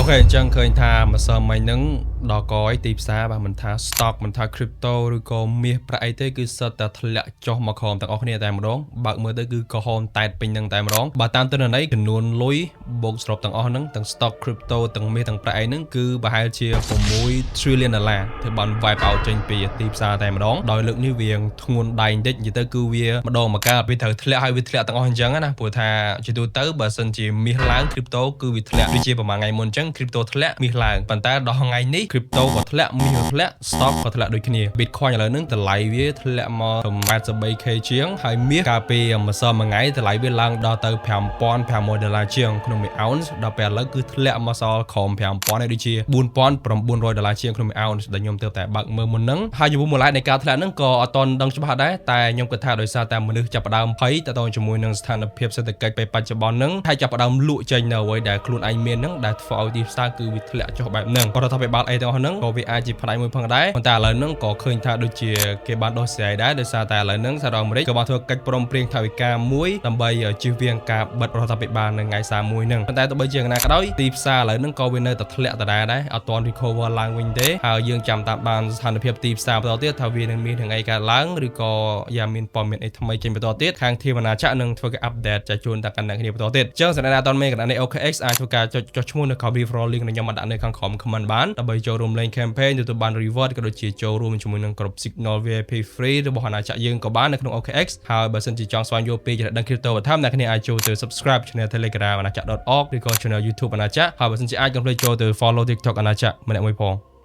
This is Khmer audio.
เคចឹងឃើញថាម្សិលមិញហ្នឹងដល់កយទីផ្សារបាទមិនថា stock មិនថា crypto ឬក៏មាសប្រាក់អីទេគឺសិតតែធ្លាក់ចុះមកក្រោមទាំងអស់គ្នាតែម្ដងបើកមើលទៅគឺក្រហមតែតពេញហ្នឹងតែម្ដងបើតាមទិន្នន័យចំនួនលុយបូកសរុបទាំងអស់ហ្នឹងទាំង stock crypto ទាំងមាសទាំងប្រាក់អីហ្នឹងគឺប្រហែលជា6 trillion ដុល្លារធ្វើបាន wipe out ចេញពីទីផ្សារតែម្ដងដោយលើកនេះវាធ្ងន់ដៃបន្តិចនិយាយទៅគឺវាម្ដងមកកាលវាត្រូវធ្លាក់ហើយវាធ្លាក់ទាំងអស់អញ្ចឹងណាព្រោះថាជាទូទៅបើសិនជាមាសឡើង crypto គឺវាធ្លាក់ដូចជាប្រហែលថ្ងៃមុនអញ្ចឹង crypto ធ្លាក់មាសឡើងប៉ុន្តែដល់ថ្ងៃនេះ crypto ក៏ធ្លាក់មាសក៏ធ្លាក់ stock ក៏ធ្លាក់ដូចគ្នា Bitcoin ឥឡូវហ្នឹងតម្លៃវាធ្លាក់មកប្រហែល 83k ជាងហើយមាសកាលពីម្សិលមួយថ្ងៃតម្លៃវាឡើងដល់ទៅ $5,500 ដុល្លារជាងក្នុងមួយ ounce ដល់ពេលឥឡូវគឺធ្លាក់មកសល់ក្រោម $5,000 ហើយដូចជា $4,900 ដុល្លារជាងក្នុងមួយ ounce ដែលខ្ញុំទើបតែបើកមើលមុនហ្នឹងហើយចំពោះមូលហេតុនៃការធ្លាក់ហ្នឹងក៏អត់ទាន់ដឹងច្បាស់ដែរតែខ្ញុំគិតថាដោយសារតែមនុស្សចាប់ផ្ដើមភ័យតទៅជាមួយនឹងស្ថានភាពសេដ្ឋកិច្ចពេលបច្ចុប្បន្នហ្នឹងហើយចាប់ផ្ដើមលក់ចេញនៅអ្វីដែលខ្លួនឯងមានហ្នឹងដែលធ្វើឲ្យទីផ្សារគឺវាធ្លាក់ចុះបែបហ្នឹងក៏រដ្ឋាភិបាលអីទាំងអស់ហ្នឹងក៏វាអាចជាផ្នែកមួយផងដែរប៉ុន្តែឥឡូវហ្នឹងក៏ឃើញថាដូចជាគេបានដោះស្រាយដែរដោយសារតែឥឡូវហ្នឹងសហរដ្ឋអាមេរិកក៏បានធ្វើកិច្ចព្រមព្រៀងថវិកាមួយដើម្បីជៀសវាងការបិទរដ្ឋាភិបាលនៅថ្ងៃ31ហ្នឹងប៉ុន្តែទោះបីជាយ៉ាងណាក៏ដោយទីផ្សារឥឡូវហ្នឹងក៏វានៅតែធ្លាក់ដដែលដែរអត់ទាន់ recover ឡើងវិញទេហើយយើងចាំតាមបានស្ថានភាពទីផ្សារបន្តទៀតថាវានឹងមានថ្ងៃកើតឡើងឬក៏យ៉ាងមានព័ត៌មានអីថ្មីចេញបន្តទៀតខាងធាវនាចក្រនឹងធ្វើការ update ចែកជូនដល់កាន់អ្នកគ្នាបន្តទៀតអញ្ចឹងសម្រាប់អ្នកអត់មានកណ្ដាលនៃ OKX អាចធ្វើការចុះឈ្មោះនៅ referral link ខ្ញុំបានដាក់នៅខាងក្រោម comment បានដើម្បីចូលរួមលេង campaign ទទួលបាន reward ក៏ដូចជាចូលរួមជាមួយនឹងក្រុម Signal VIP free របស់អាណាចក្រយើងក៏បាននៅក្នុង OKX ហើយបើសិនជាចង់ស្វែងយល់ពីចំណេះដឹង crypto បន្ថែមអ្នកគ្នាអាចចូលទៅ subscribe channel Telegram អាណាចក្រ .org ឬក៏ channel YouTube អាណាចក្រហើយបើសិនជាអាចកុំភ្លេចចូលទៅ follow TikTok អាណាចក្រម្នាក់មួយផង